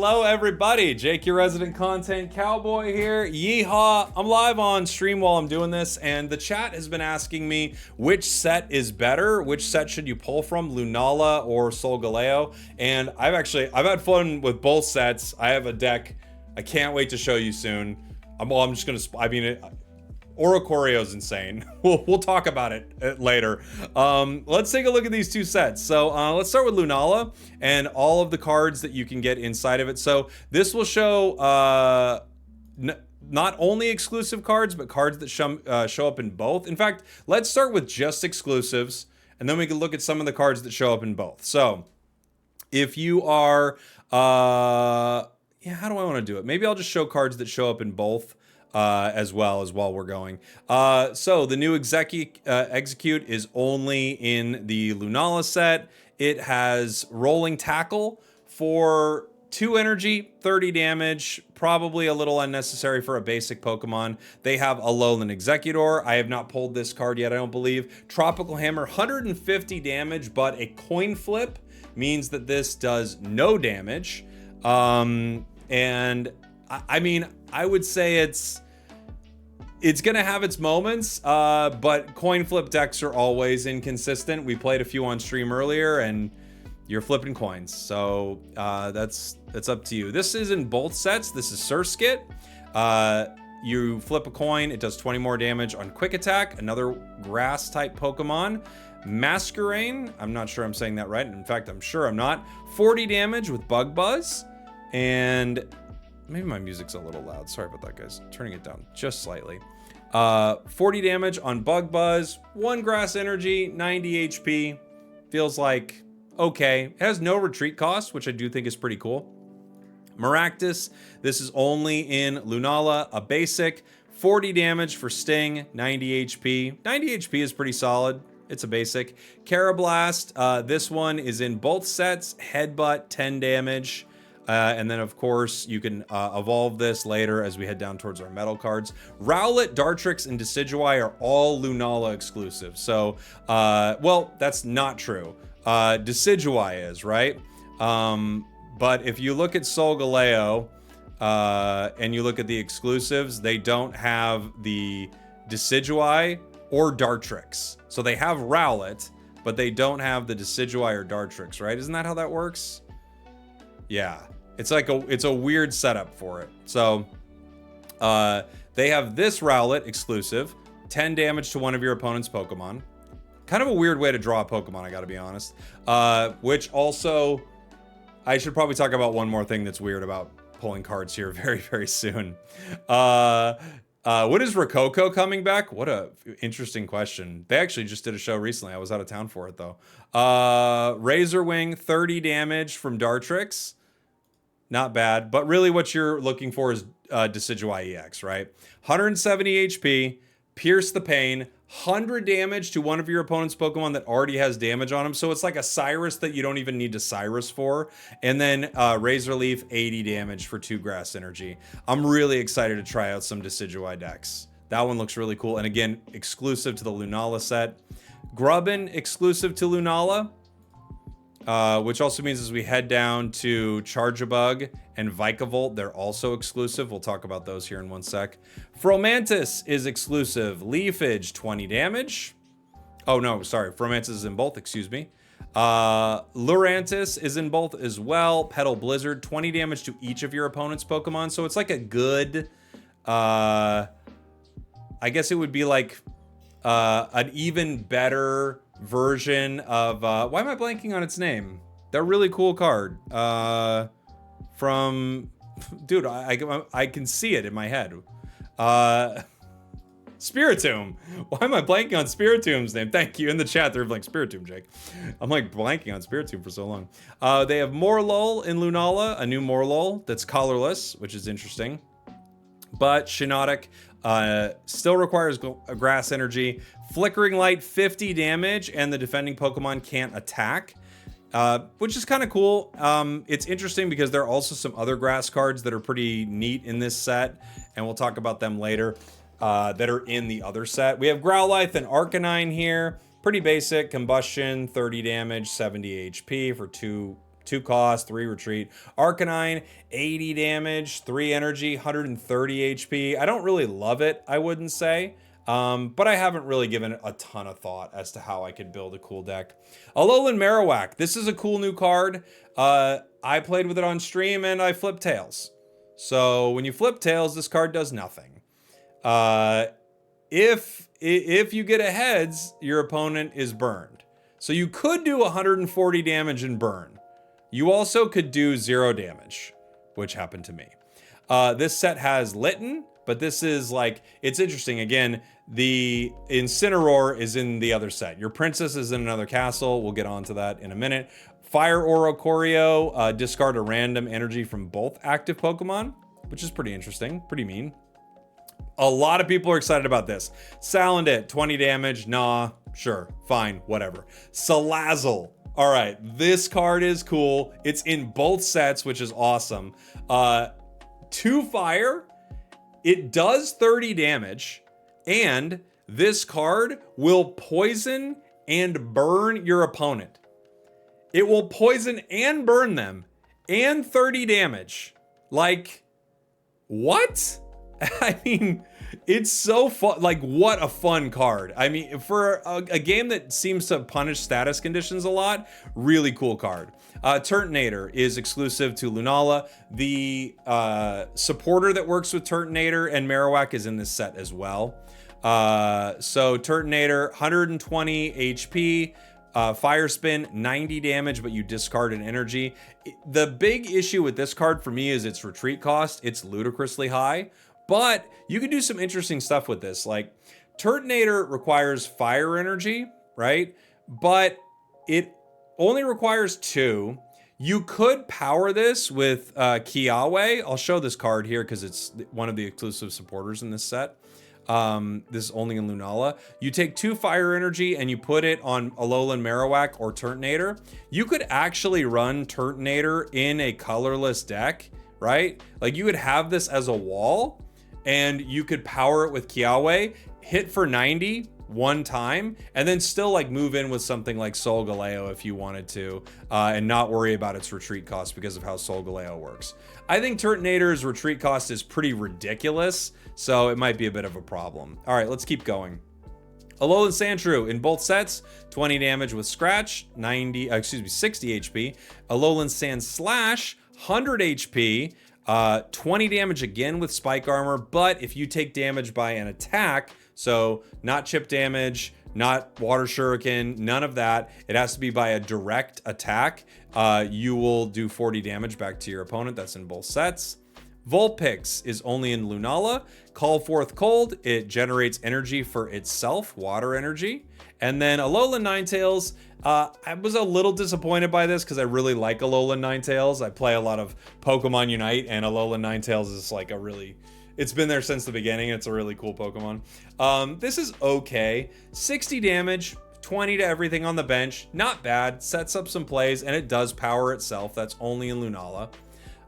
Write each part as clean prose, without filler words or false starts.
Hello, everybody. Jake, your resident content cowboy here. Yeehaw. I'm live on stream while I'm doing this, and the chat has been asking me which set is better. Which set should you pull from, Lunala or Solgaleo? And I've had fun with both sets. I have a deck I can't wait to show you soon. I'm just gonna, Oricoreo's insane. We'll talk about it later. Let's take a look at these two sets. So let's start with Lunala and all of the cards that you can get inside of it. So this will show not only exclusive cards, but cards that show up in both. In fact, let's start with just exclusives, and then we can look at some of the cards that show up in both. So if you are, how do I want to do it? Maybe I'll just show cards that show up in both. As well while we're going. So the new Execute is only in the Lunala set. It has Rolling Tackle for 2 energy, 30 damage, probably a little unnecessary for a basic Pokemon. They have Alolan Executor. I have not pulled this card yet, I don't believe. Tropical Hammer, 150 damage, but a coin flip means that this does no damage. And I mean, I would say it's gonna have its moments, but coin flip decks are always inconsistent. We played a few on stream earlier, and you're flipping coins. So that's up to you. This is in both sets. This is Surskit. You flip a coin, it does 20 more damage on Quick Attack. Another grass type Pokemon. Masquerain, I'm not sure I'm saying that right. In fact, I'm sure I'm not. 40 damage with Bug Buzz, and maybe my music's a little loud. Sorry about that, guys. Turning it down just slightly. 40 damage on Bug Buzz, 1 grass energy, 90 HP. Feels like okay. It has no retreat cost, which I do think is pretty cool. Maractus, this is only in Lunala, a basic. 40 damage for Sting, 90 HP. 90 HP is pretty solid. It's a basic. Carablast, this one is in both sets. Headbutt, 10 damage. And then, of course, you can evolve this later as we head down towards our metal cards. Rowlet, Dartrix, and Decidueye are all Lunala exclusive. So, well, that's not true. Decidueye is, right? But if you look at Solgaleo and you look at the exclusives, they don't have the Decidueye or Dartrix. So they have Rowlet, but they don't have the Decidueye or Dartrix, right? Isn't that how that works? Yeah, it's a weird setup for it. So they have this Rowlet exclusive, 10 damage to one of your opponent's Pokemon. Kind of a weird way to draw a Pokemon, I gotta be honest. Which also, I should probably talk about one more thing that's weird about pulling cards here very, very soon. What is Rococo coming back? What a interesting question. They actually just did a show recently. I was out of town for it though. Razor Wing, 30 damage from Dartrix. Not bad, but really what you're looking for is Decidueye EX, right? 170 HP, Pierce the Pain, 100 damage to one of your opponent's Pokemon that already has damage on him. So it's like a Cyrus that you don't even need to Cyrus for. And then Razor Leaf, 80 damage for 2 grass energy. I'm really excited to try out some Decidueye decks. That one looks really cool. And again, exclusive to the Lunala set. Grubbin, exclusive to Lunala. Which also means as we head down to Charjabug and Vikavolt, they're also exclusive. We'll talk about those here in one sec. Fromantis is exclusive. Leafage, 20 damage. Oh, no, sorry. Fromantis is in both, excuse me. Lurantis is in both as well. Petal Blizzard, 20 damage to each of your opponent's Pokemon. So it's like a good... I guess it would be like an even better version of why am I blanking on its name? That really cool card from dude, I can see it in my head. Spiritomb. Why am I blanking on Spiritomb's name? Thank you. In the chat they're like Spiritomb, Jake. I'm like blanking on Spiritomb for so long. They have Morlul in Lunala, a new Morlul that's colorless, which is interesting. But Shiinotic still requires grass energy. Flickering Light, 50 damage, and the defending Pokemon can't attack, which is kind of cool. It's interesting because there are also some other grass cards that are pretty neat in this set, and we'll talk about them later, that are in the other set. We have Growlithe and Arcanine here. Pretty basic. Combustion, 30 damage, 70 HP for 2 2 cost, 3 retreat. Arcanine, 80 damage, 3 energy, 130 HP. I don't really love it, I wouldn't say. But I haven't really given it a ton of thought as to how I could build a cool deck. Alolan Marowak. This is a cool new card. I played with it on stream and I flipped tails. So when you flip tails, this card does nothing. If you get a heads, your opponent is burned. So you could do 140 damage and burn. You also could do 0 damage, which happened to me. This set has Litten, but this is like, it's interesting. Again, the Incineroar is in the other set. Your Princess is in another castle. We'll get onto that in a minute. Fire Oricorio, discard a random energy from both active Pokemon, which is pretty interesting, pretty mean. A lot of people are excited about this. Salandit, 20 damage. Nah, sure, fine, whatever. Salazzle. All right, this card is cool. It's in both sets, which is awesome. 2 fire. It does 30 damage. And this card will poison and burn your opponent. It will poison and burn them. And 30 damage. Like, what? I mean, it's so fun. Like, what a fun card. I mean, for a game that seems to punish status conditions a lot, really cool card. Turtonator is exclusive to Lunala. The supporter that works with Turtonator and Marowak is in this set as well. So Turtonator, 120 HP. Fire Spin, 90 damage, but you discard an energy. The big issue with this card for me is its retreat cost. It's ludicrously high. But you can do some interesting stuff with this. Like, Turtonator requires fire energy, right? But it only requires 2. You could power this with Kiawe. I'll show this card here because it's one of the exclusive supporters in this set. This is only in Lunala. You take 2 fire energy and you put it on Alolan Marowak or Turtonator. You could actually run Turtonator in a colorless deck, right? Like, you could have this as a wall. And you could power it with Kiawe, hit for 90 one time, and then still like move in with something like Solgaleo if you wanted to, and not worry about its retreat cost because of how Solgaleo works. I think Turtonator's retreat cost is pretty ridiculous, so it might be a bit of a problem. All right, let's keep going. Alolan Sandshrew in both sets, 20 damage with Scratch, 60 HP. Alolan Sandslash, 100 HP. 20 damage again with Spike Armor, but if you take damage by an attack, so not chip damage, not Water Shuriken, none of that, it has to be by a direct attack, you will do 40 damage back to your opponent. That's in both sets. Vulpix is only in Lunala. Call Forth Cold, it generates energy for itself, water energy. And then Alolan Ninetales, I was a little disappointed by this because I really like Alolan Ninetales. I play a lot of Pokemon Unite, and Alolan Ninetales is like a really... It's been there since the beginning. It's a really cool Pokemon. This is okay. 60 damage, 20 to everything on the bench. Not bad. Sets up some plays, and it does power itself. That's only in Lunala.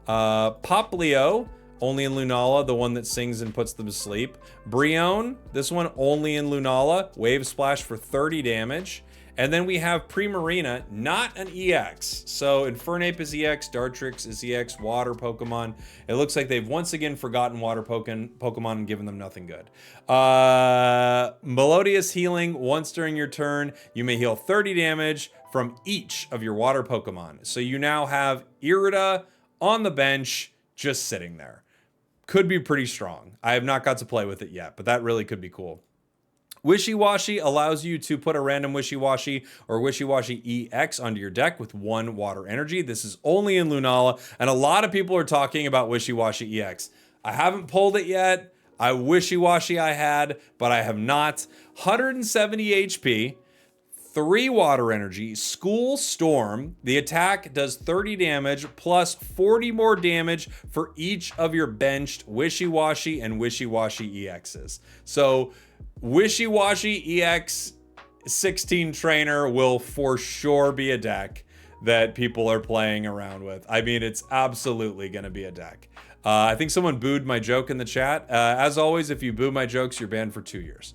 Poplio, only in Lunala, the one that sings and puts them to sleep. Brionne, this one only in Lunala. Wave Splash for 30 damage. And then we have Primarina, not an EX. So Infernape is EX, Dartrix is EX, Water Pokemon. It looks like they've once again forgotten Water Pokemon and given them nothing good. Melodious Healing, once during your turn, you may heal 30 damage from each of your Water Pokemon. So you now have Irida on the bench, just sitting there. Could be pretty strong. I have not got to play with it yet, but that really could be cool. Wishy-Washy allows you to put a random Wishy-Washy or Wishy-Washy EX onto your deck with 1 water energy. This is only in Lunala, and a lot of people are talking about Wishy-Washy EX. I haven't pulled it yet. I Wishy-Washy I had, but I have not. 170 HP, 3 water energy, School Storm. The attack does 30 damage plus 40 more damage for each of your benched Wishy-Washy and Wishy-Washy EXs. So Wishy-Washy EX 16 trainer will for sure be a deck that people are playing around with. I mean, it's absolutely going to be a deck. I think someone booed my joke in the chat. As always, if you boo my jokes, you're banned for 2 years.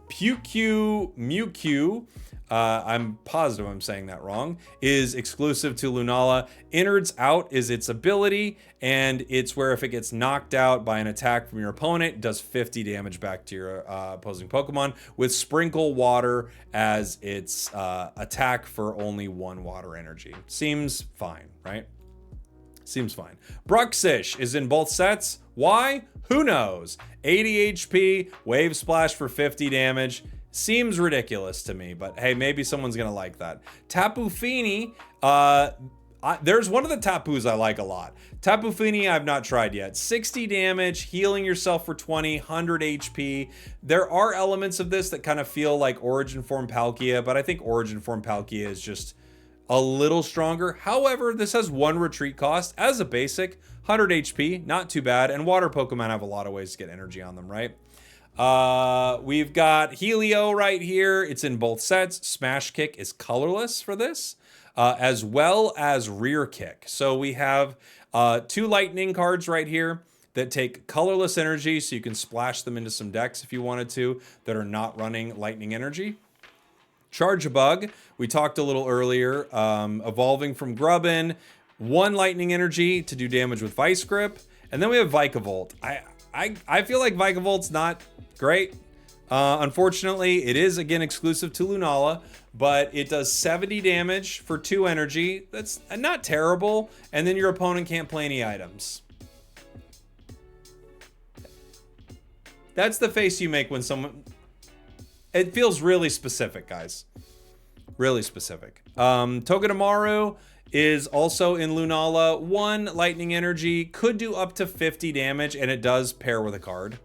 Mewtwo, I'm positive I'm saying that wrong, is exclusive to Lunala. Innards Out is its ability, and it's where if it gets knocked out by an attack from your opponent, it does 50 damage back to your opposing Pokemon, with Sprinkle Water as its attack for only 1 water energy. Seems fine, right? Seems fine. Bruxish is in both sets. Why? Who knows? 80 HP, Wave Splash for 50 damage. Seems ridiculous to me, but hey, maybe someone's gonna like that. Tapu Fini, there's one of the Tapus I like a lot. Tapu Fini I've not tried yet. 60 damage, healing yourself for 20, 100 HP. There are elements of this that kind of feel like Origin Form Palkia, but I think Origin Form Palkia is just a little stronger. However, this has 1 retreat cost as a basic, 100 HP, not too bad. And water Pokemon have a lot of ways to get energy on them, right? We've got Helio right here. It's in both sets. Smash Kick is colorless for this, as well as Rear Kick. So we have 2 lightning cards right here that take colorless energy, so you can splash them into some decks if you wanted to, that are not running lightning energy. Charge a Bug, we talked a little earlier, evolving from Grubbin, 1 lightning energy to do damage with Vice Grip, and then we have Vikavolt. I feel like Vikavolt's not great. Unfortunately, it is again exclusive to Lunala, but it does 70 damage for 2 energy. That's not terrible, and then your opponent can't play any items. That's the face you make when someone... It feels really specific, guys. Really specific. Togedemaru is also in Lunala. 1 lightning energy, could do up to 50 damage, and it does pair with a card.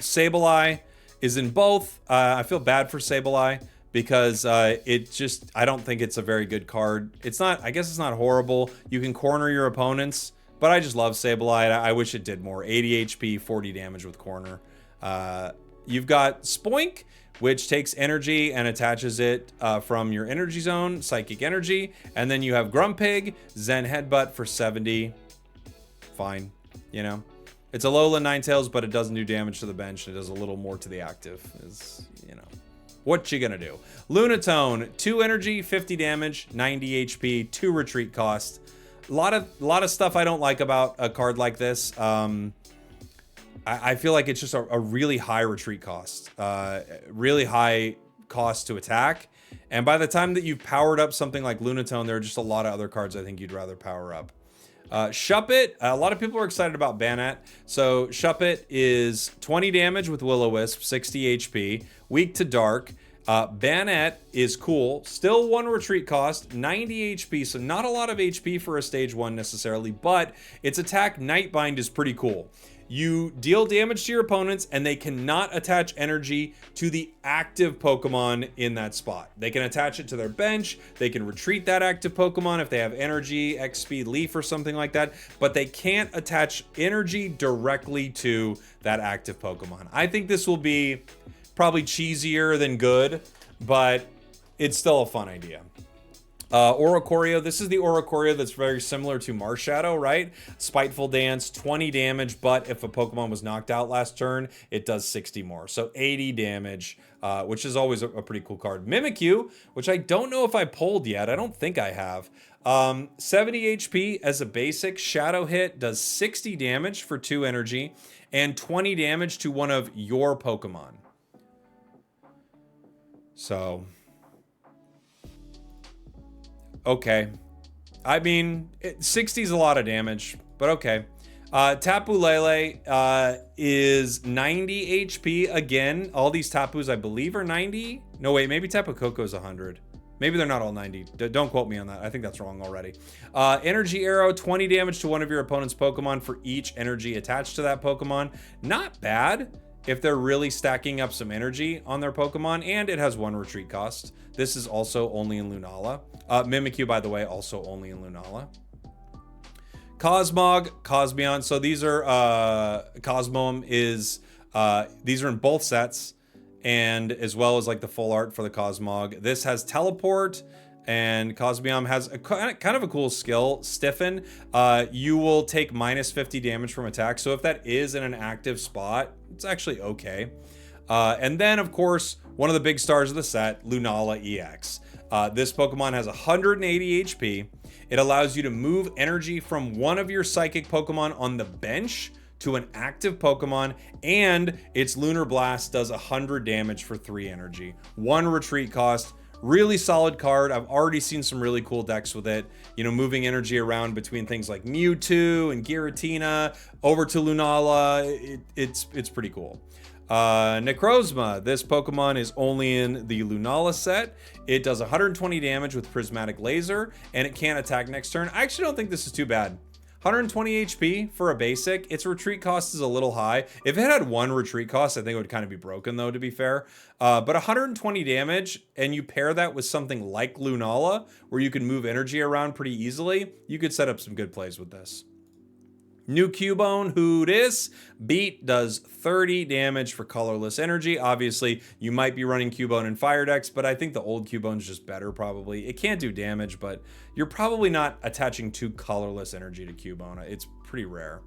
Sableye is in both. I feel bad for Sableye because it just, I don't think it's a very good card. It's not, I guess it's not horrible. You can corner your opponents, but I just love Sableye. I wish it did more. 80 HP, 40 damage with corner. You've got Spoink, which takes energy and attaches it from your energy zone, Psychic Energy. And then you have Grumpig, Zen Headbutt for 70. Fine, you know. It's a Alola Ninetales, but it doesn't do damage to the bench. It does a little more to the active, is, you know. What you gonna do? Lunatone, 2 energy, 50 damage, 90 HP, 2 retreat cost. A lot of stuff I don't like about a card like this. I feel like it's just a really high retreat cost, really high cost to attack. And by the time that you've powered up something like Lunatone, there are just a lot of other cards I think you'd rather power up. Shuppet, a lot of people are excited about Banette. So Shuppet is 20 damage with Will-O-Wisp, 60 HP, weak to dark. Banette is cool, still 1 retreat cost, 90 HP, so not a lot of HP for a stage 1 necessarily, but its attack Nightbind is pretty cool. You deal damage to your opponents, and they cannot attach energy to the active Pokemon in that spot. They can attach it to their bench, they can retreat that active Pokemon if they have energy, X Speed, Leaf, or something like that, but they can't attach energy directly to that active Pokemon. I think this will be probably cheesier than good, but it's still a fun idea. Oricorio, this is the Oricorio that's very similar to Marshadow, right? Spiteful Dance, 20 damage, but if a Pokemon was knocked out last turn, it does 60 more. So 80 damage, which is always a pretty cool card. Mimikyu, which I don't know if I pulled yet. I don't think I have. 70 HP as a basic. Shadow Hit does 60 damage for 2 energy and 20 damage to one of your Pokemon. So... okay. I mean, 60 is a lot of damage, but okay. Tapu Lele is 90 HP. Again, all these Tapus, I believe, are 90. No, wait, maybe Tapu Koko is 100. Maybe they're not all 90. Don't quote me on that. I think that's wrong already. Energy Arrow, 20 damage to one of your opponent's Pokemon for each energy attached to that Pokemon. Not bad if they're really stacking up some energy on their Pokemon, and it has 1 retreat cost. This is also only in Lunala. Mimikyu, by the way, also only in Lunala. Cosmog, Cosmion. So these are, Cosmom is, these are in both sets, and as well as like the full art for the Cosmog. This has Teleport, And Cosmium has a kind of a cool skill, Stiffen. You will take minus 50 damage from attack. So if that is in an active spot, it's actually okay. And then, of course, one of the big stars of the set, Lunala EX. This Pokemon has 180 HP. It allows you to move energy from one of your Psychic Pokemon on the bench to an active Pokemon, and its Lunar Blast does 100 damage for 3 energy. 1 retreat cost. Really solid card. I've already seen some really cool decks with it. You know, moving energy around between things like Mewtwo and Giratina over to Lunala. It's pretty cool. Necrozma. This Pokemon is only in the Lunala set. It does 120 damage with Prismatic Laser, and it can't attack next turn. I actually don't think this is too bad. 120 HP for a basic. Its retreat cost is a little high. If it had 1 retreat cost, I think it would kind of be broken though, to be fair. But 120 damage, and you pair that with something like Lunala, where you can move energy around pretty easily, you could set up some good plays with this. New Cubone, who dis? Beat does 30 damage for colorless energy. Obviously, you might be running Cubone in fire decks, but I think the old Cubone's just better probably. It can't do damage, but you're probably not attaching too colorless energy to Cubone. It's pretty rare.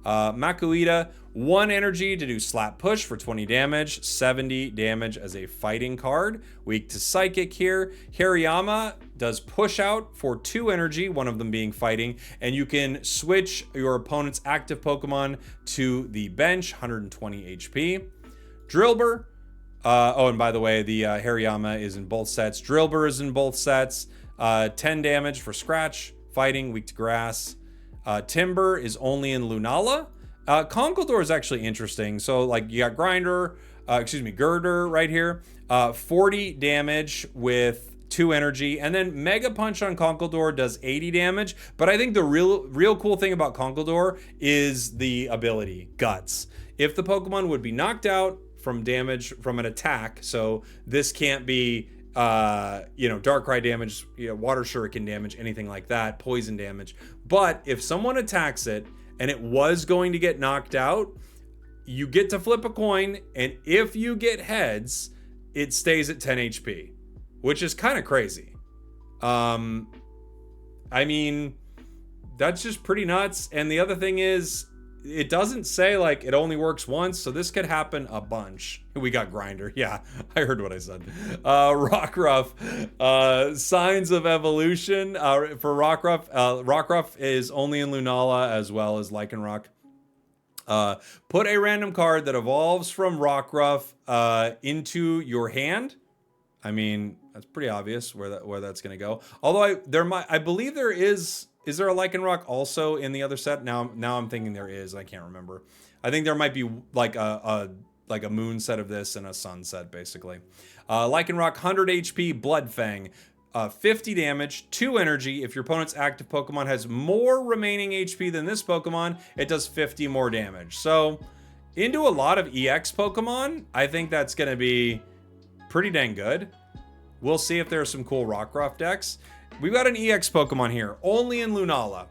Makuhita, 1 energy to do Slap Push for 20 damage, 70 damage as a fighting card. Weak to Psychic here. Hariyama does Push Out for 2 energy, one of them being fighting, and you can switch your opponent's active Pokemon to the bench, 120 HP. Drillbur, oh, and by the way, the Hariyama is in both sets. Drillbur is in both sets, 10 damage for Scratch, fighting, weak to Grass. Timber is only in Lunala. Conkeldurr is actually interesting. So like you got Girder right here. 40 damage with 2 energy, and then Mega Punch on Conkeldurr does 80 damage. But I think the real cool thing about Conkeldurr is the ability, Guts. If the Pokemon would be knocked out from damage from an attack, so this can't be Darkrai damage, Water Shuriken damage, anything like that, poison damage. But if someone attacks it and it was going to get knocked out, you get to flip a coin, and if you get heads, it stays at 10 HP, which is kind of crazy. I mean, that's just pretty nuts. And the other thing is, it doesn't say like it only works once, so this could happen a bunch. We got Grinder. Yeah, I heard what I said. Rockruff, Signs of Evolution for Rockruff. Rockruff is only in Lunala as well as Lycanroc. Put a random card that evolves from Rockruff into your hand. I mean, that's pretty obvious where that's gonna go. Although I believe there is. Is there a Lycanroc also in the other set? Now I'm thinking there is. I can't remember. I think there might be like a moon set of this and a sun set, basically. Lycanroc, 100 HP, Bloodfang, 50 damage, 2 energy. If your opponent's active Pokemon has more remaining HP than this Pokemon, it does 50 more damage. So into a lot of EX Pokemon, I think that's going to be pretty dang good. We'll see if there are some cool Rockruff decks. We've got an EX Pokemon here, only in Lunala.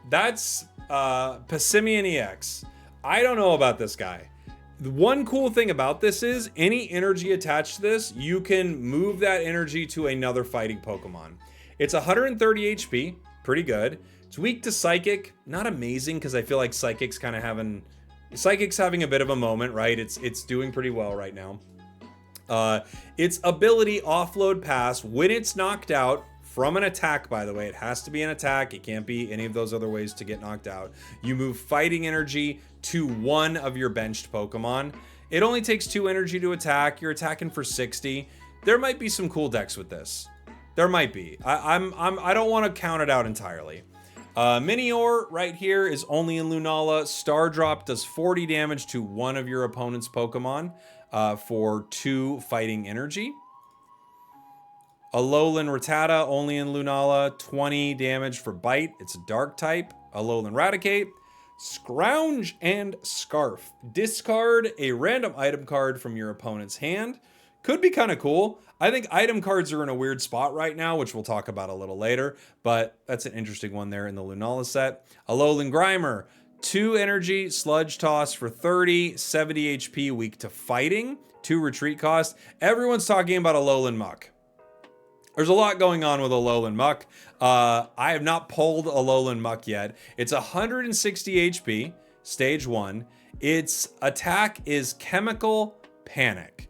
That's Passimian EX. I don't know about this guy. The one cool thing about this is any energy attached to this, you can move that energy to another fighting Pokemon. It's 130 HP, pretty good. It's weak to Psychic, not amazing because I feel like Psychic's having a bit of a moment, right? It's doing pretty well right now. Its ability, Offload Pass, when it's knocked out from an attack, by the way, it has to be an attack. It can't be any of those other ways to get knocked out. You move fighting energy to one of your benched Pokemon. It only takes 2 energy to attack. You're attacking for 60. There might be some cool decks with this. There might be. I don't want to count it out entirely. Minior right here is only in Lunala. Star Drop does 40 damage to one of your opponent's Pokemon. For 2 fighting energy. Alolan Rattata, only in Lunala, 20 damage for bite. It's a dark type. Alolan Raticate. Scrounge and Scarf. Discard a random item card from your opponent's hand. Could be kind of cool. I think item cards are in a weird spot right now, which we'll talk about a little later, but that's an interesting one there in the Lunala set. Alolan Grimer. 2 energy, Sludge Toss for 30, 70 HP, weak to fighting, 2 retreat cost. Everyone's talking about Alolan Muck. There's a lot going on with Alolan Muck. I have not pulled Alolan Muck yet. It's 160 HP, stage 1. Its attack is Chemical Panic.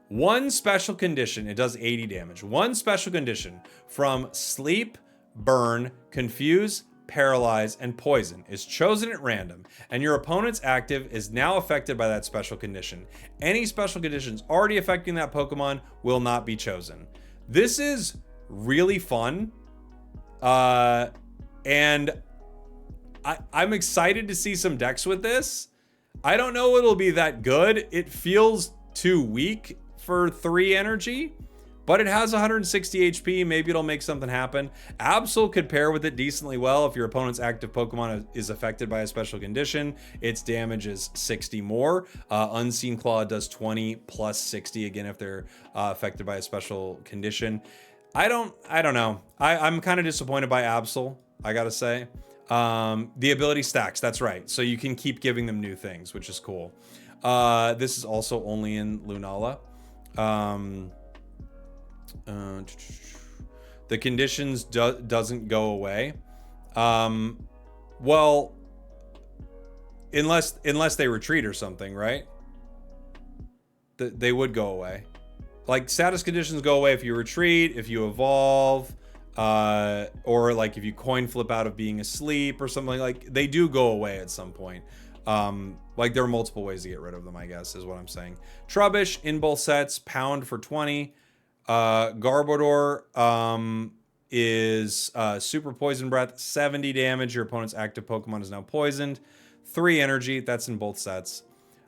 One special condition, it does 80 damage. One special condition from Sleep, Burn, Confuse, Paralyze, and Poison is chosen at random, and your opponent's active is now affected by that special condition. Any special conditions already affecting that Pokemon will not be chosen. This is really fun, and I'm excited to see some decks with this. I don't know it'll be that good. It feels too weak for 3 energy, but it has 160 HP. Maybe it'll make something happen. Absol could pair with it decently well if your opponent's active Pokemon is affected by a special condition. Its damage is 60 more. Unseen Claw does 20 plus 60 again if they're affected by a special condition. I don't know. I'm kind of disappointed by Absol, I gotta say. The ability stacks, that's right. So you can keep giving them new things, which is cool. This is also only in Lunala. The conditions doesn't go away. Well, unless they retreat or something, right? They would go away. Like status conditions go away if you retreat, if you evolve, or like if you coin flip out of being asleep or something. Like they do go away at some point. Like there are multiple ways to get rid of them, I guess is what I'm saying. Trubbish in both sets, pound for 20. Garbodor is super poison breath, 70 damage. Your opponent's active Pokemon is now poisoned. 3 energy, that's in both sets.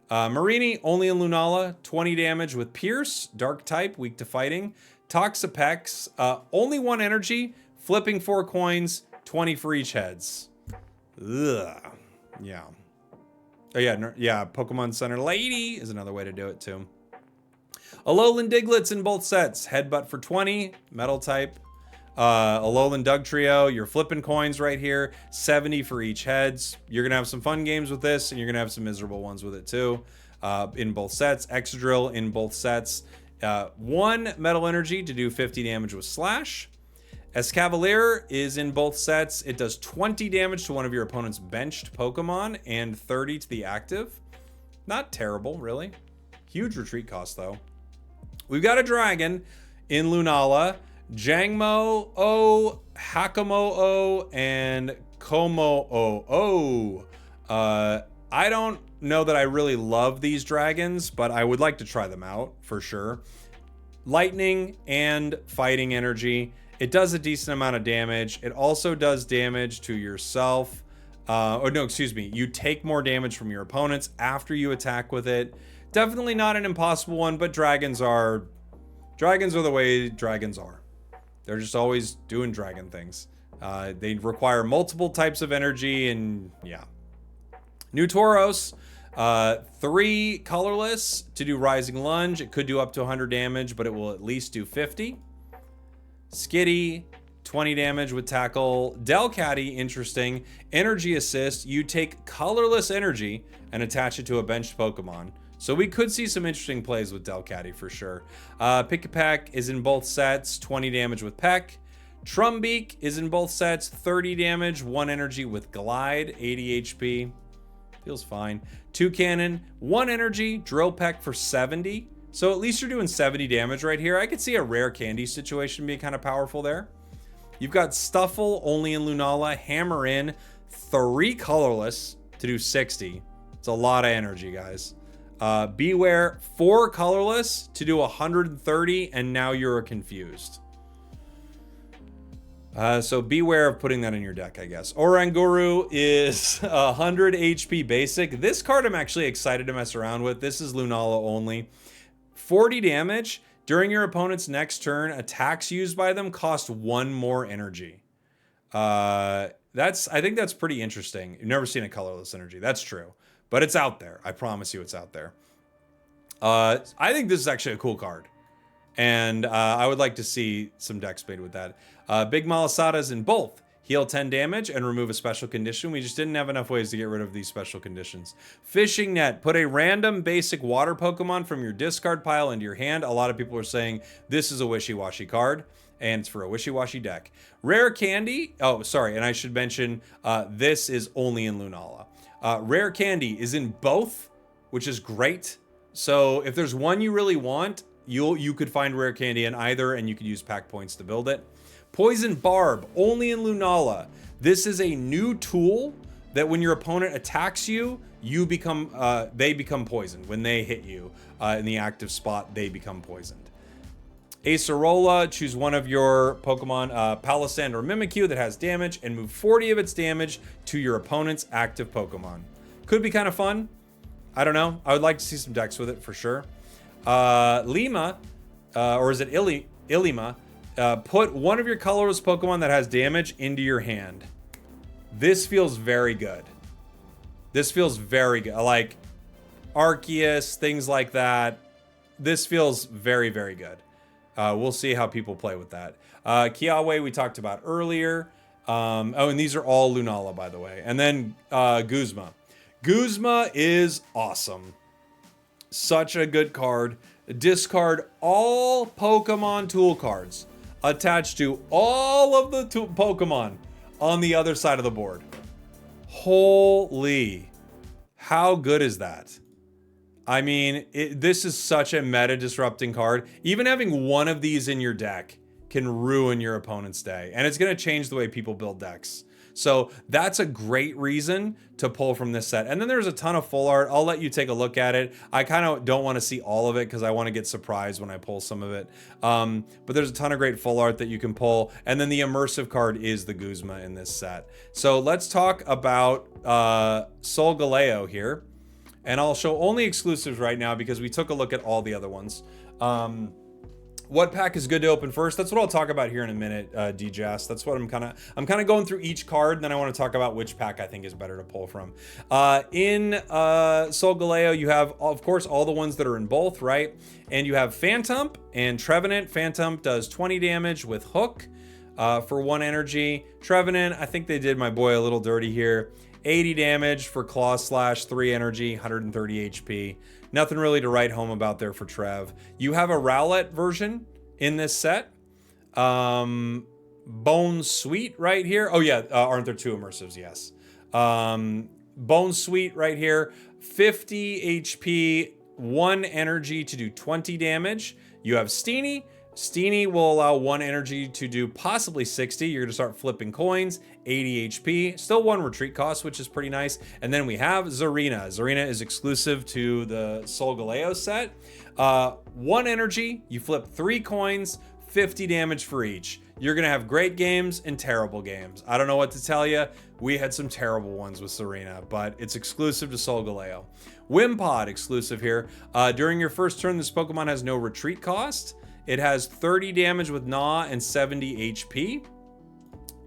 Marini, only in Lunala, 20 damage with Pierce, dark type, weak to fighting. Toxapex, only 1 energy, flipping 4 coins, 20 for each heads. Ugh. Yeah. Oh yeah, Pokemon Center Lady is another way to do it too. Alolan Diglett's in both sets. Headbutt for 20, metal type. Alolan Dugtrio, you're flipping coins right here. 70 for each heads. You're going to have some fun games with this, and you're going to have some miserable ones with it too. In both sets. Excadrill in both sets. 1 metal energy to do 50 damage with Slash. Escavalier is in both sets. It does 20 damage to one of your opponent's benched Pokemon and 30 to the active. Not terrible, really. Huge retreat cost, though. We've got a dragon in Lunala. Jangmo-O, Hakamo-O, and Komo-O. I don't know that I really love these dragons, but I would like to try them out for sure. Lightning and fighting energy. It does a decent amount of damage. It also does damage to yourself. You take more damage from your opponents after you attack with it. Definitely not an impossible one, but dragons are the way dragons are. They're just always doing dragon things. They require multiple types of energy, and yeah. New Tauros, 3 colorless to do Rising Lunge. It could do up to 100 damage, but it will at least do 50. Skitty, 20 damage with Tackle. Delcatty, interesting. Energy Assist. You take colorless energy and attach it to a benched Pokemon. So we could see some interesting plays with Delcatty for sure. Pick-a-Peck is in both sets, 20 damage with Peck. Trumbeak is in both sets, 30 damage, 1 energy with Glide, 80 HP. Feels fine. Toucannon, 1 energy, Drill Peck for 70. So at least you're doing 70 damage right here. I could see a rare candy situation being kind of powerful there. You've got Stuffle, only in Lunala. Hammer in, 3 colorless to do 60. It's a lot of energy, guys. Beware, 4 colorless to do 130, and now you're confused. So beware of putting that in your deck, I guess. Oranguru is 100 HP basic. This card I'm actually excited to mess around with. This is Lunala only. 40 damage. During your opponent's next turn, attacks used by them cost 1 more energy. I think that's pretty interesting. You've never seen a colorless energy. That's true. But it's out there. I promise you it's out there. I think this is actually a cool card. And I would like to see some decks made with that. Big Malasadas in both. Heal 10 damage and remove a special condition. We just didn't have enough ways to get rid of these special conditions. Fishing Net. Put a random basic water Pokemon from your discard pile into your hand. A lot of people are saying this is a wishy-washy card. and it's for a wishy-washy deck. Rare Candy, oh, sorry, and I should mention, this is only in Lunala. Rare Candy is in both, which is great. So if there's one you really want, you could find Rare Candy in either, and you could use pack points to build it. Poison Barb, only in Lunala. This is a new tool that when your opponent attacks you, they become poisoned. When they hit you in the active spot, they become poisoned. Acerola, choose one of your Pokemon, Palossand or Mimikyu that has damage, and move 40 of its damage to your opponent's active Pokemon. Could be kind of fun. I don't know. I would like to see some decks with it for sure. Lima, or is it Ilima? Put one of your colorless Pokemon that has damage into your hand. This feels very good. This feels very good. Like Arceus, things like that. This feels very, very good. We'll see how people play with that. Kiawe we talked about earlier. Oh, and these are all Lunala, by the way. And then Guzma. Guzma is awesome. Such a good card. Discard all Pokemon tool cards attached to all of the Pokemon on the other side of the board. Holy, how good is that? I mean, this is such a meta disrupting card. Even having one of these in your deck can ruin your opponent's day, and it's going to change the way people build decks. So that's a great reason to pull from this set. And then there's a ton of full art. I'll let you take a look at it. I kind of don't want to see all of it because I want to get surprised when I pull some of it. But there's a ton of great full art that you can pull. And then the immersive card is the Guzma in this set. So let's talk about Solgaleo here. And I'll show only exclusives right now because we took a look at all the other ones. What pack is good to open first? That's what I'll talk about here in a minute, DJS. That's what I'm kind of going through each card, and then I want to talk about which pack I think is better to pull from. In Solgaleo, you have, of course, all the ones that are in both, right? And you have Phantump and Trevenant. Phantump does 20 damage with Hook for 1 energy. Trevenant, I think they did my boy a little dirty here. 80 damage for Claw Slash, 3 energy, 130 HP. Nothing really to write home about there for Trev. You have a Rowlet version in this set. Bone Sweet right here. Oh yeah, aren't there 2 immersives? Yes. Bone Sweet right here. 50 HP, 1 energy to do 20 damage. You have Steenie. Steenie will allow 1 energy to do possibly 60. You're going to start flipping coins. 80 HP. Still 1 retreat cost, which is pretty nice. And then we have Zarina. Zarina is exclusive to the Solgaleo set. 1 energy. You flip 3 coins. 50 damage for each. You're going to have great games and terrible games. I don't know what to tell you. We had some terrible ones with Zarina, but it's exclusive to Solgaleo. Wimpod exclusive here. During your first turn, this Pokemon has no retreat cost. It has 30 damage with Gnaw and 70 HP.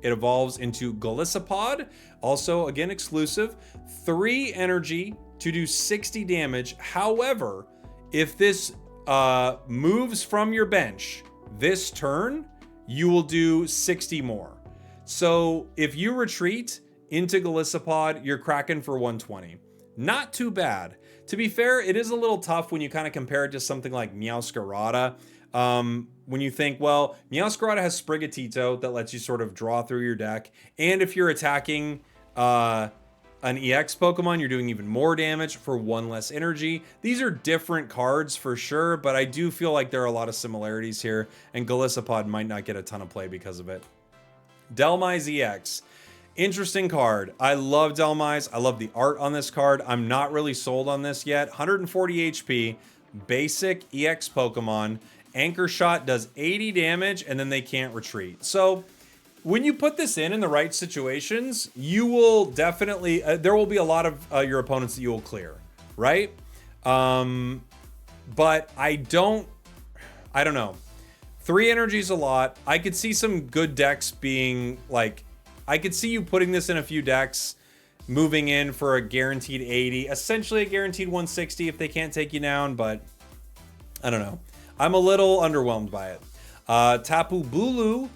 It evolves into Golisopod. Also, again, exclusive. 3 energy to do 60 damage. However, if this moves from your bench this turn, you will do 60 more. So if you retreat into Golisopod, you're cracking for 120. Not too bad. To be fair, it is a little tough when you kind of compare it to something like Meowscarada. When you think, well, Meowscarada has Sprigatito that lets you sort of draw through your deck. And if you're attacking an EX Pokemon, you're doing even more damage for 1 less energy. These are different cards for sure, but I do feel like there are a lot of similarities here, and Golisopod might not get a ton of play because of it. Delmise EX. Interesting card. I love Delmise. I love the art on this card. I'm not really sold on this yet. 140 HP, basic EX Pokemon. Anchor Shot does 80 damage, and then they can't retreat. So when you put this in the right situations, you will definitely, there will be a lot of your opponents that you will clear, right? But I don't know. 3 energy is a lot. I could see some good decks being like, I could see you putting this in a few decks, moving in for a guaranteed 80, essentially a guaranteed 160 if they can't take you down, but I don't know. I'm a little underwhelmed by it. Tapu Bulu,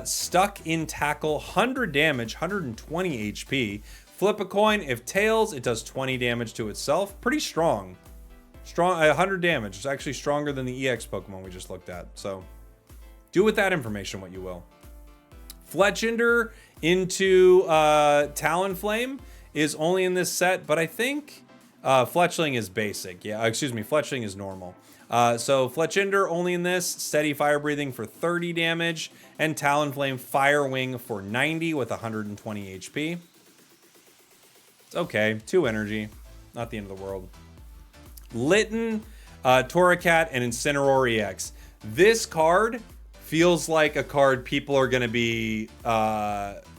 stuck in tackle, 100 damage, 120 HP. Flip a coin. If tails, it does 20 damage to itself. Pretty strong. 100 damage. It's actually stronger than the EX Pokemon we just looked at. So Do with that information what you will. Fletchinder into Talonflame is only in this set, but I think Fletchling is basic. Yeah, excuse me, Fletchling is normal. So Fletchinder only in this, steady fire breathing for 30 damage, and Talonflame Fire Wing for 90 with 120 HP. It's okay, 2 energy, not the end of the world. Litten, Torracat, and Incineroar EX. This card feels like a card people are going to be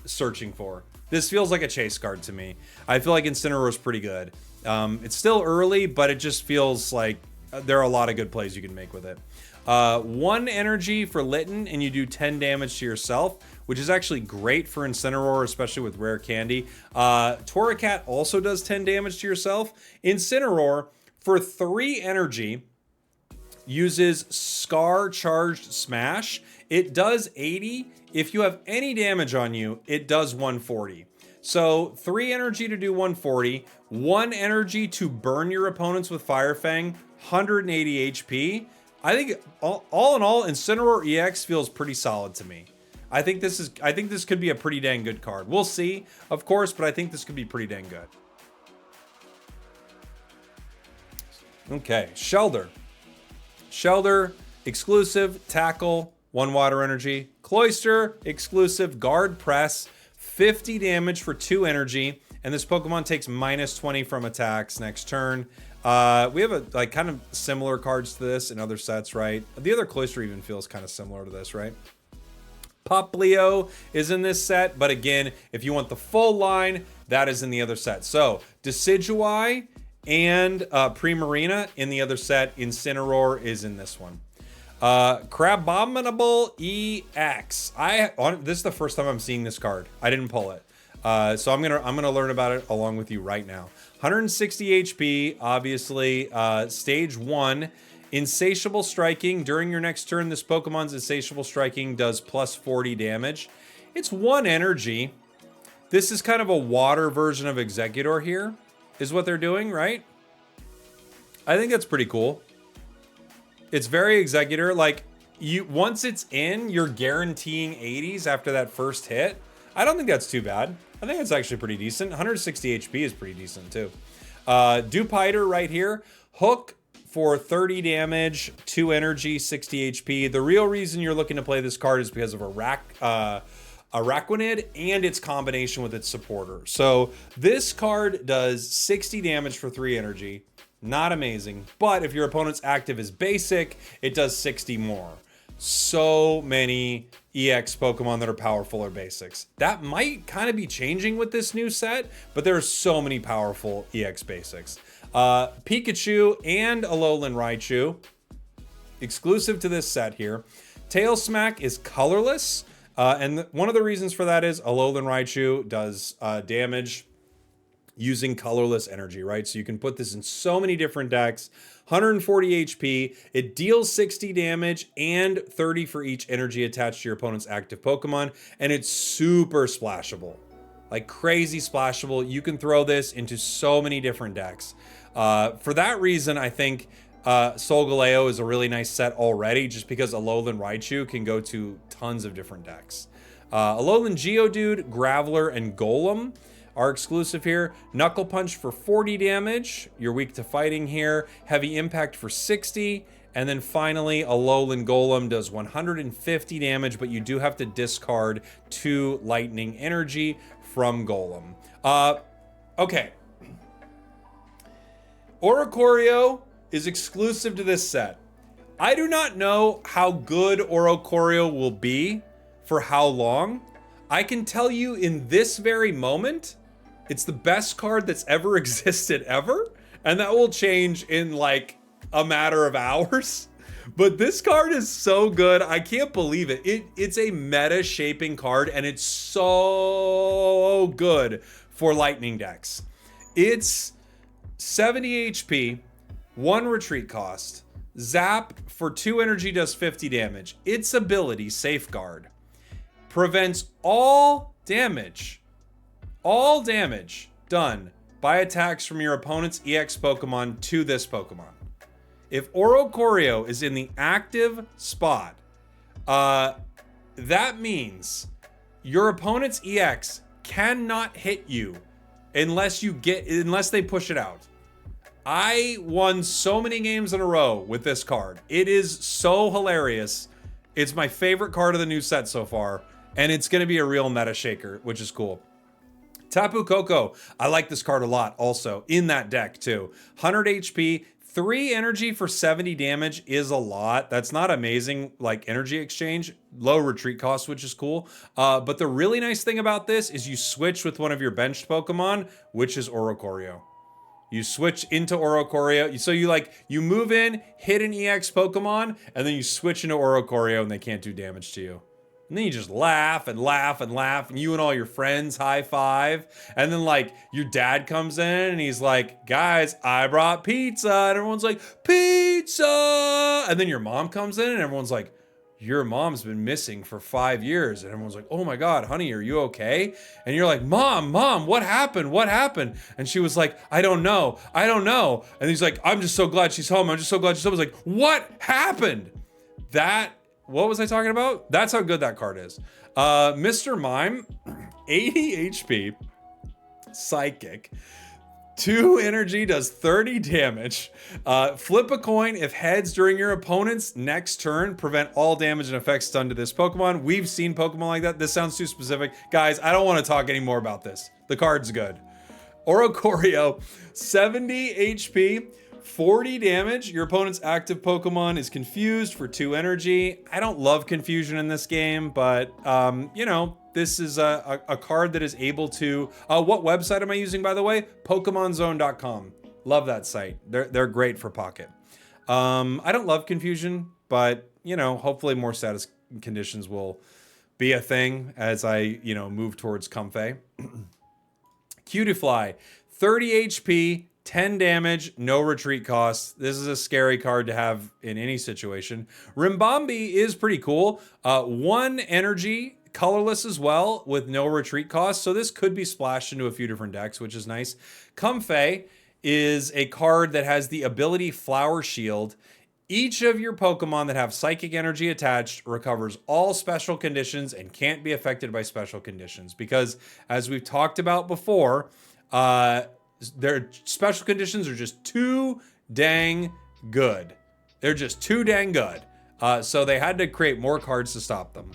searching for. This feels like a chase card to me. I feel like Incineroar is pretty good. It's still early, but it just feels like there are a lot of good plays you can make with it. 1 energy for Litten, and you do 10 damage to yourself, which is actually great for Incineroar, especially with Rare Candy. Torracat also does 10 damage to yourself. Incineroar, for 3 energy, uses Scar Charged Smash. It does 80. If you have any damage on you, it does 140. So 3 energy to do 140, 1 energy to burn your opponents with Fire Fang, 180 HP. I think all in all, Incineroar EX feels pretty solid to me. I think this could be a pretty dang good card. We'll see, of course, but I think this could be pretty dang good. Okay, Shelder. Shelder, exclusive, tackle, 1 water energy. Cloyster, exclusive, guard press, 50 damage for 2 energy. And this Pokemon takes -20 from attacks next turn. We have like kind of similar cards to this in other sets, right? The other Cloyster even feels kind of similar to this, right? Poplio is in this set, but again, if you want the full line, that is in the other set. So Decidueye and Primarina in the other set. Incineroar is in this one. Crabominable EX. This is the first time I'm seeing this card. I didn't pull it. So I'm gonna learn about it along with you right now. 160 HP, obviously. Stage 1. Insatiable Striking. During your next turn, this Pokemon's Insatiable Striking does plus 40 damage. It's 1 energy. This is kind of a water version of Exeggutor here, is what they're doing, right? I think that's pretty cool. It's very Exeggutor. Like, once it's in, you're guaranteeing 80s after that first hit. I don't think that's too bad. I think it's actually pretty decent. 160 HP is pretty decent too. Dupiter right here. Hook for 30 damage, 2 energy, 60 HP. The real reason you're looking to play this card is because of Araquanid and its combination with its supporter. So this card does 60 damage for 3 energy. Not amazing, but if your opponent's active is basic, it does 60 more. So many EX Pokemon that are powerful are basics. That might kind of be changing with this new set, but there are so many powerful EX basics. Pikachu and Alolan Raichu, exclusive to this set here. Tail Smack is colorless, and one of the reasons for that is Alolan Raichu does damage using colorless energy, right? So you can put this in so many different decks. 140 HP, it deals 60 damage and 30 for each energy attached to your opponent's active Pokemon, and it's super splashable. Like crazy splashable. You can throw this into so many different decks. For that reason, I think Solgaleo is a really nice set already, just because Alolan Raichu can go to tons of different decks. Alolan Geodude, Graveler, and Golem are exclusive here. Knuckle Punch for 40 damage. You're weak to fighting here. Heavy Impact for 60. And then finally, Alolan Golem does 150 damage, but you do have to discard 2 lightning energy from Golem. Okay. Oricorio is exclusive to this set. I do not know how good Oricorio will be for how long. I can tell you in this very moment, it's the best card that's ever existed ever, and that will change in like a matter of hours. But this card is so good, I can't believe it. It's a meta shaping card, and it's so good for lightning decks. It's 70 HP, 1 retreat cost. Zap for 2 energy does 50 damage. Its ability, Safeguard, prevents all damage done by attacks from your opponent's EX Pokemon to this Pokemon. If Oricorio is in the active spot, That means your opponent's EX cannot hit you unless they push it out. I won so many games in a row with this card. It is so hilarious. It's my favorite card of the new set so far, and it's going to be a real meta shaker, which is cool. Tapu Koko, I like this card a lot also in that deck too. 100 HP, 3 energy for 70 damage is a lot. That's not amazing like energy exchange, low retreat cost, which is cool. But the really nice thing about this is you switch with one of your benched Pokemon, which is Oricorio. You switch into Oricorio. So you move in, hit an EX Pokemon, and then you switch into Oricorio and they can't do damage to you. And then you just laugh and laugh and laugh, and you and all your friends high five. And then like your dad comes in and he's like, guys, I brought pizza. And everyone's like, pizza. And then your mom comes in and everyone's like, your mom's been missing for 5 years. And everyone's like, oh my God, honey, are you okay? And you're like, mom, what happened? What happened? And she was like, I don't know. And he's like, I'm just so glad she's home. I'm just so glad she's home. I was like, what happened? What was I talking about? That's how good that card is. Mr. Mime, 80 HP, Psychic, 2 energy, does 30 damage. Flip a coin if heads during your opponent's next turn. Prevent all damage and effects done to this Pokemon. We've seen Pokemon like that. This sounds too specific. Guys, I don't want to talk anymore about this. The card's good. Oricorio, 70 HP, 40 damage. Your opponent's active Pokemon is confused for 2 energy. I don't love confusion in this game, but you know, this is a card that is able to, what website am I using, by the way? PokemonZone.com. Love that site. They're great for Pocket. I don't love confusion, but you know, hopefully more status conditions will be a thing as I, you know, move towards Comfey. Cutiefly, 30 HP, 10 damage, no retreat cost. This is a scary card to have in any situation. Rimbombi is pretty cool. 1 energy, colorless as well, with no retreat cost. So this could be splashed into a few different decks, which is nice. Comfey is a card that has the ability Flower Shield. Each of your Pokemon that have psychic energy attached recovers all special conditions and can't be affected by special conditions. Because as we've talked about before, their special conditions are just too dang good. They're just too dang good. So they had to create more cards to stop them.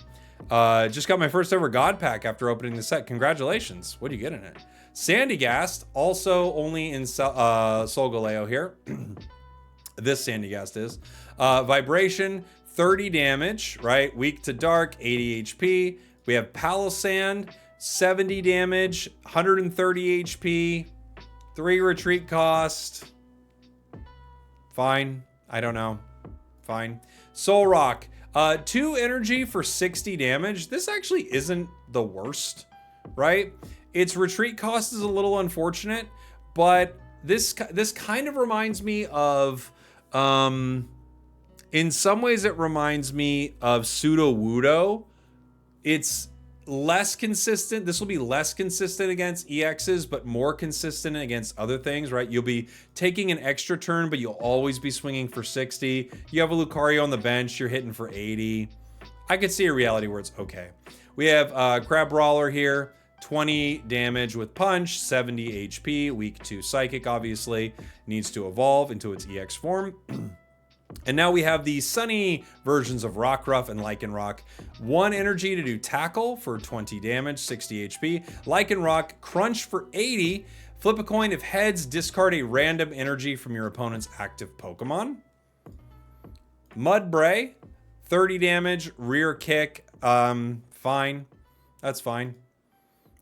Just got my first ever God Pack after opening the set. Congratulations. What do you get in it? Sandygast, also only in Solgaleo here. This Sandygast is. Vibration, 30 damage, right? Weak to dark, 80 HP. We have Palossand, 70 damage, 130 HP. 3 retreat cost. Fine. I don't know. Fine. Solrock. 2 energy for 60 damage. This actually isn't the worst, right? Its retreat cost is a little unfortunate, but this kind of reminds me of, in some ways it reminds me of Sudowoodo. It's less consistent. This will be less consistent against EXs, but more consistent against other things, right? You'll be taking an extra turn, but you'll always be swinging for 60. You have a Lucario on the bench, you're hitting for 80. I could see a reality where it's okay. We have Crabrawler here, 20 damage with Punch, 70 HP, weak to Psychic, obviously. Needs to evolve into its EX form. And now we have the sunny versions of Rockruff and Lycanroc. 1 energy to do Tackle for 20 damage, 60 HP. Lycanroc, Crunch for 80. Flip a coin if heads, discard a random energy from your opponent's active Pokemon. Mudbray, 30 damage, Rear Kick. Fine. That's fine.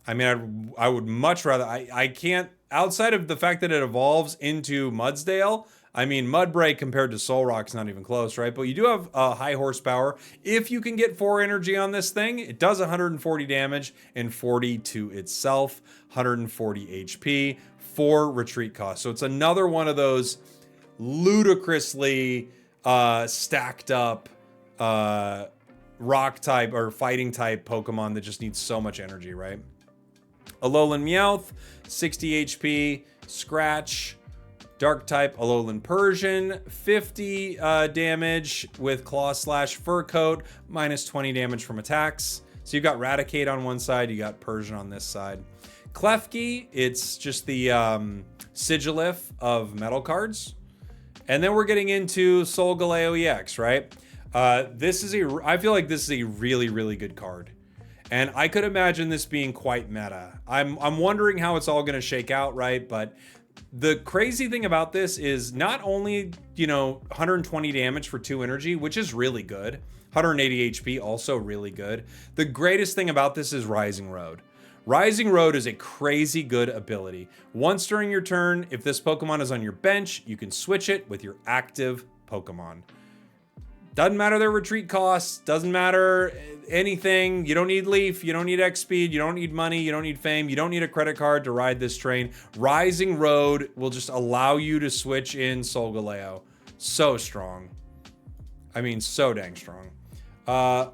I mean, I would much rather... I can't... Outside of the fact that it evolves into Mudsdale... I mean, Mudbray compared to Solrock's not even close, right? But you do have high horsepower. If you can get 4 energy on this thing, it does 140 damage and 40 to itself, 140 HP, 4 retreat costs. So it's another one of those ludicrously stacked up rock type or fighting type Pokemon that just needs so much energy, right? Alolan Meowth, 60 HP, Scratch. Dark type Alolan Persian, 50 damage with Claw Slash. Fur Coat, minus 20 damage from attacks. So you've got Raticate on one side, you got Persian on this side. Klefki, it's just the Sigilif of metal cards. And then we're getting into Solgaleo EX, right? I feel like this is a really, really good card. And I could imagine this being quite meta. I'm wondering how it's all going to shake out, right? But the crazy thing about this is not only, 120 damage for 2 energy, which is really good. 180 HP, also really good. The greatest thing about this is Rising Road. Rising Road is a crazy good ability. Once during your turn, if this Pokemon is on your bench, you can switch it with your active Pokemon. Doesn't matter their retreat costs, doesn't matter anything. You don't need Leaf, you don't need X speed, you don't need money, you don't need fame, you don't need a credit card to ride this train. Rising Road will just allow you to switch in Solgaleo. So strong. I mean, so dang strong. I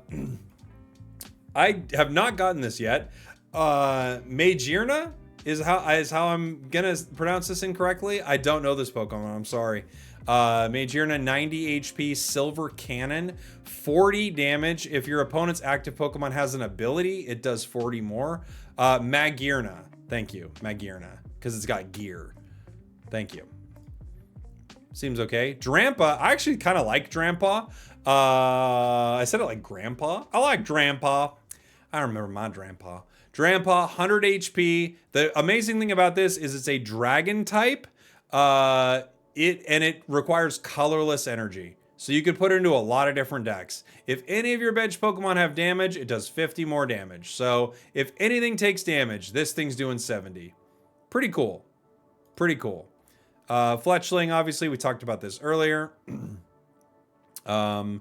have not gotten this yet. Magearna is how I'm gonna pronounce this incorrectly. I don't know this Pokemon, I'm sorry. Magearna, 90 HP, Silver Cannon, 40 damage. If your opponent's active Pokemon has an ability, it does 40 more. Magearna, thank you, Magearna, because it's got gear. Thank you. Seems okay. Drampa, I actually kind of like Drampa. I said it like Grandpa. I like Drampa. I remember my Drampa. Drampa, 100 HP. The amazing thing about this is it's a dragon type. It requires colorless energy. So you could put it into a lot of different decks. If any of your bench Pokemon have damage, it does 50 more damage. So if anything takes damage, this thing's doing 70. Pretty cool. Pretty cool. Fletchling, obviously, we talked about this earlier. Drampa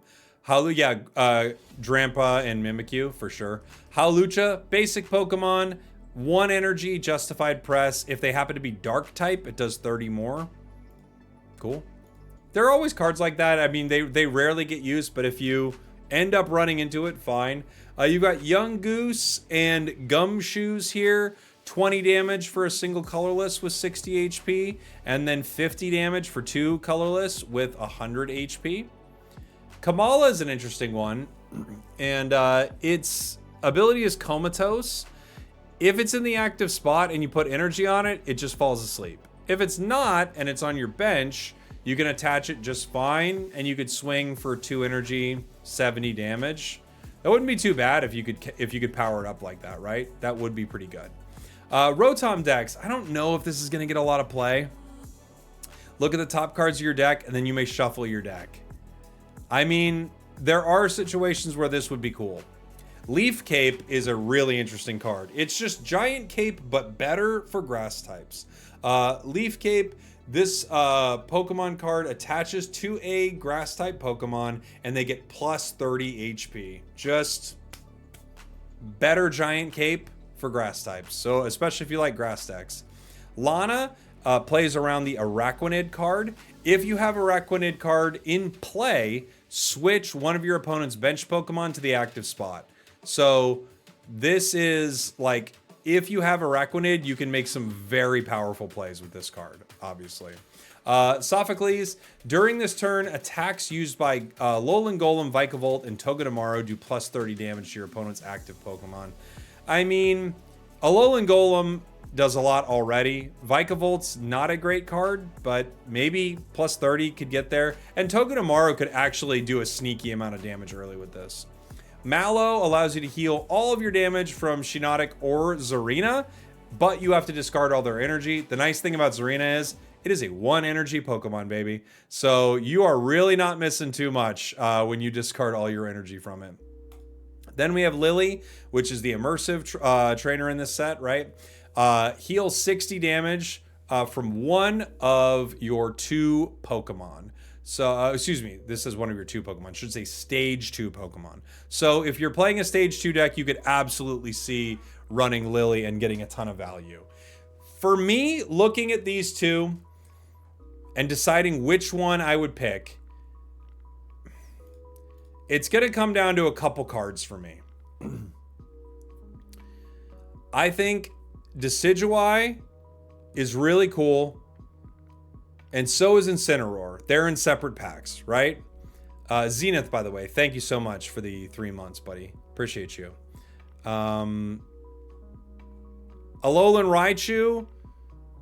and Mimikyu, for sure. Hawlucha, basic Pokemon, 1 energy, justified press. If they happen to be dark type, it does 30 more. Cool. There are always cards like that. I mean, they rarely get used, but if you end up running into it, fine. You've got Young Goose and Gumshoes here. 20 damage for a single colorless with 60 HP, and then 50 damage for 2 colorless with 100 HP. Kamala is an interesting one, and its ability is Comatose. If it's in the active spot and you put energy on it, it just falls asleep. If it's not, and it's on your bench, you can attach it just fine, and you could swing for 2 energy, 70 damage. That wouldn't be too bad if you could power it up like that, right? That would be pretty good. Rotom decks, I don't know if this is going to get a lot of play. Look at the top cards of your deck, and then you may shuffle your deck. I mean, there are situations where this would be cool. Leaf Cape is a really interesting card. It's just Giant Cape, but better for grass types. Leaf Cape, this Pokemon card attaches to a grass type Pokemon, and they get plus 30 HP. Just better Giant Cape for grass types, so especially if you like grass decks. Lana plays around the Araquanid card. If you have Araquanid card in play, switch one of your opponent's bench Pokemon to the active spot. So this is like, if you have Araquanid, you can make some very powerful plays with this card, obviously. Sophocles, during this turn, attacks used by Alolan Golem, Vikavolt, and Togedemaru do plus 30 damage to your opponent's active Pokemon. I mean, Alolan Golem does a lot already. Vikavolt's not a great card, but maybe plus 30 could get there. And Togedemaru could actually do a sneaky amount of damage early with this. Mallow allows you to heal all of your damage from Shiinotic or Zarina, but you have to discard all their energy. The nice thing about Zarina is it is a 1 energy Pokemon, baby. So you are really not missing too much when you discard all your energy from it. Then we have Lily, which is the immersive trainer in this set, right? Heals 60 damage from one of your 2 Pokemon. So, excuse me, this is one of your 2 Pokemon. I should say stage 2 Pokemon. So if you're playing a stage 2 deck, you could absolutely see running Lily and getting a ton of value. For me, looking at these 2 and deciding which one I would pick, it's going to come down to a couple cards for me. I think Decidueye is really cool. And so is Incineroar. They're in separate packs, right? Zenith, by the way, thank you so much for the 3 months, buddy. Appreciate you. Alolan Raichu,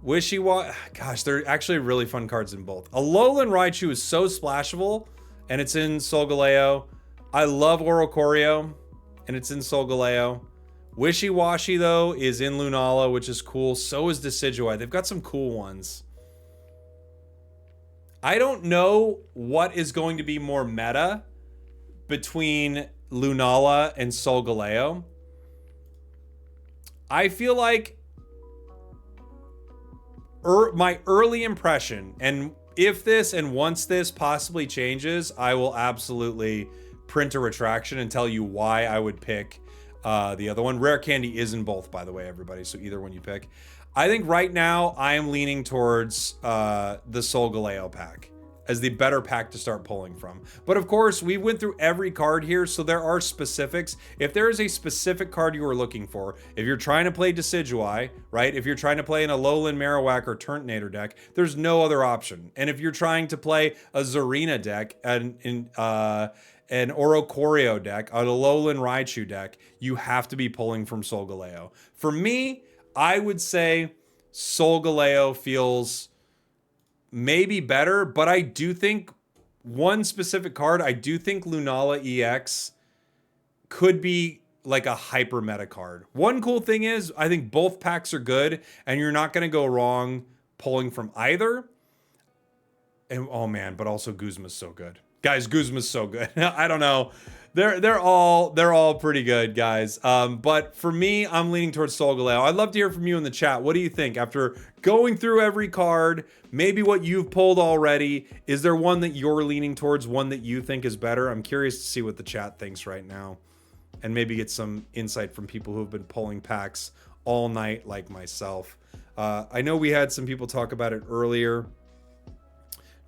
Wishy-Wa... Gosh, they're actually really fun cards in both. Alolan Raichu is so splashable, and it's in Solgaleo. I love Oricorio, and it's in Solgaleo. Wishy-Washy, though, is in Lunala, which is cool. So is Decidueye. They've got some cool ones. I don't know what is going to be more meta between Lunala and Solgaleo. I feel like my early impression, and if this and once this possibly changes, I will absolutely print a retraction and tell you why I would pick the other one. Rare Candy is in both, by the way, everybody, so either one you pick. I think right now I am leaning towards the Solgaleo pack as the better pack to start pulling from. But of course, we went through every card here, so there are specifics. If there is a specific card you are looking for, if you're trying to play Decidueye, right? If you're trying to play an Alolan Marowak or Turtonator deck, there's no other option. And if you're trying to play a Zarina deck and an Oricorio deck, an Alolan Raichu deck, you have to be pulling from Solgaleo. For me, I would say Solgaleo feels maybe better, but I do think one specific card, I do think Lunala EX could be like a hyper meta card. One cool thing is, I think both packs are good, and you're not going to go wrong pulling from either. And oh man, but also Guzma's so good. Guys, Guzma's so good. I don't know. They're all pretty good, guys. But for me, I'm leaning towards Solgaleo. I'd love to hear from you in the chat. What do you think after going through every card? Maybe what you've pulled already. Is there one that you're leaning towards? One that you think is better? I'm curious to see what the chat thinks right now, and maybe get some insight from people who have been pulling packs all night, like myself. I know we had some people talk about it earlier.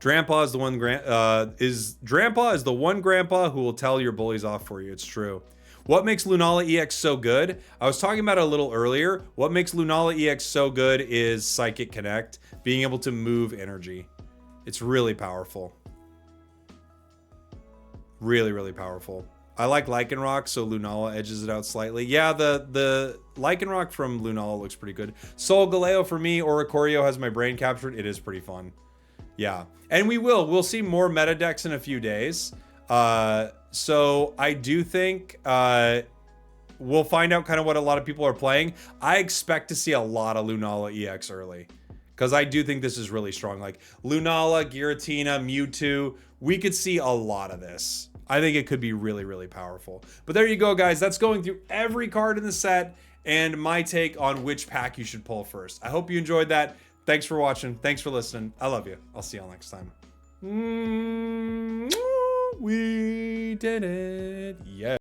Drampa is the one Drampa is the one grandpa who will tell your bullies off for you. It's true. What makes Lunala EX so good? I was talking about it a little earlier. What makes Lunala EX so good is Psychic Connect, being able to move energy. It's really powerful. Really, really powerful. I like Lycanroc, so Lunala edges it out slightly. Yeah, the Lycanroc from Lunala looks pretty good. Solgaleo for me, Oricorio has my brain captured. It is pretty fun. Yeah, and we'll see more meta decks in a few days. So I do think we'll find out kind of what a lot of people are playing. I expect to see a lot of Lunala EX early, because I do think this is really strong. Like Lunala, Giratina, Mewtwo, we could see a lot of this. I think it could be really, really powerful. But there you go, guys. That's going through every card in the set and my take on which pack you should pull first. I hope you enjoyed that. Thanks for watching. Thanks for listening. I love you. I'll see y'all next time. We did it. Yeah.